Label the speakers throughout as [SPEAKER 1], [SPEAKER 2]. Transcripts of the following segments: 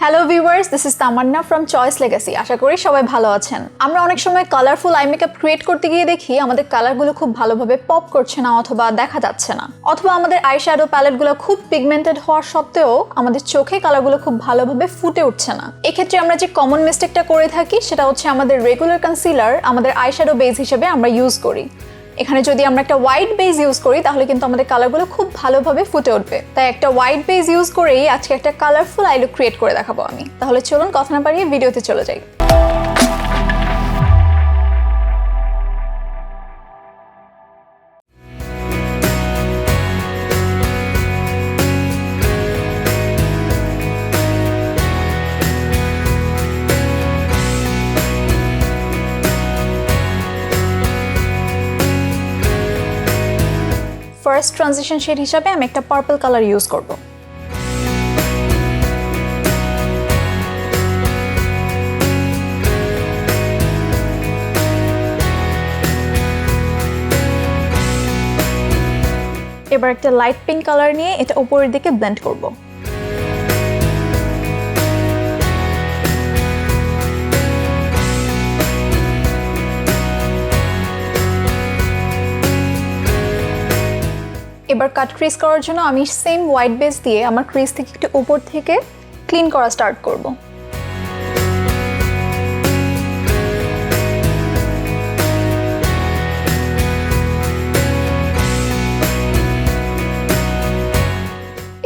[SPEAKER 1] Hello viewers, this is Tamanna from Choice Legacy. আশা করি সবাই ভালো আছেন। আমরা অনেক সময় কালারফুল আই মেকআপ ক্রিয়েট করতে গিয়ে দেখি আমাদের কালারগুলো খুব ভালোভাবে পপ করছে না অথবা দেখা যাচ্ছে না, অথবা আমাদের আই শ্যাডো প্যালেটগুলো খুব পিগমেন্টেড হওয়ার সত্ত্বেও আমাদের চোখে কালারগুলো খুব ভালোভাবে ফুটে উঠছে না। এক্ষেত্রে আমরা যে কমন মিস্টেকটা করে থাকি সেটা হচ্ছে আমাদের রেগুলার কনসিলার আমাদের আই শ্যাডো বেস হিসেবে আমরা ইউজ করি। এখানে যদি আমরা একটা হোয়াইট বেস ইউজ করি তাহলে কিন্তু আমাদের কালারগুলো খুব ভালোভাবে ফুটে উঠবে। তাই একটা হোয়াইট বেস ইউজ করেই আজকে একটা কালারফুল আই লুক ক্রিয়েট করে দেখাবো আমি। তাহলে চলুন কথা না বাড়িয়ে ভিডিওতে চলে যাই। ফার্স্ট ট্রানজিশন শেড হিসাবে আমি একটা পার্পল কালার ইউজ করব। এবার একটা লাইট পিঙ্ক কালার নিয়ে এটা উপরের দিকে ব্লেন্ড করব। এবার কাট ক্রিজ করার জন্য আমি সেম হোয়াইট বেস দিয়ে আমার ক্রিজ থেকে একটু উপর থেকে ক্লিন করা স্টার্ট করব।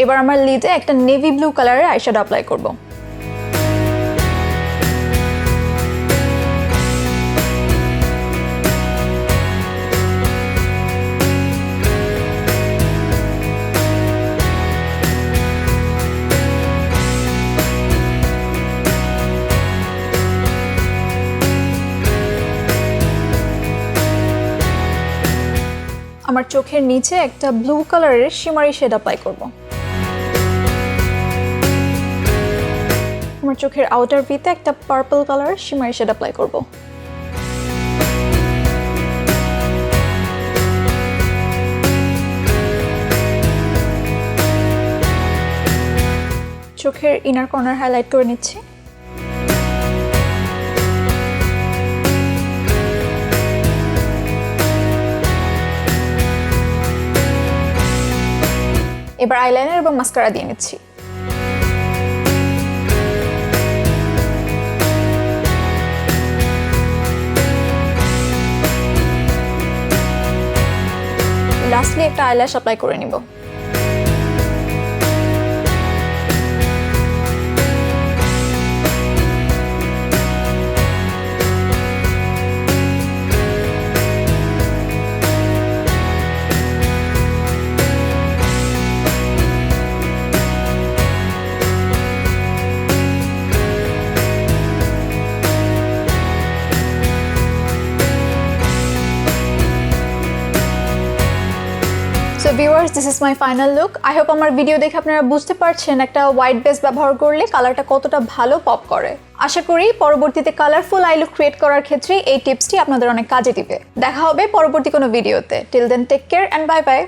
[SPEAKER 1] এবার আমার লিডে একটা নেভি ব্লু কালারের আইশ্যাডো অ্যাপ্লাই করব। আমার চোখের নিচে একটা ব্লু কালারের শিমারি শেড অ্যাপ্লাই করব। আমার চোখের আউটার ভিতে একটা পার্পল কালারের শিমারি শেড অ্যাপ্লাই করব। চোখের ইনার কর্নার হাইলাইট করে নিচ্ছি। এবার আইলাইনার এবং মাস্কারা দিয়ে নিচ্ছি। লাস্টলি একটা আইল্যাশ অ্যাপ্লাই করে নিব। So viewers, this is my final look. I hope আমার ভিডিও দেখে আপনারা বুঝতে পারছেন একটা হোয়াইট বেস ব্যবহার করলে কালারটা কতটা ভালো পপ করে। আশা করি পরবর্তীতে কালারফুল আই লুক ক্রিয়েট করার ক্ষেত্রে এই টিপসটি আপনাদের অনেক কাজে দিবে। দেখা হবে পরবর্তী কোনো ভিডিওতে। Till then take care and bye by.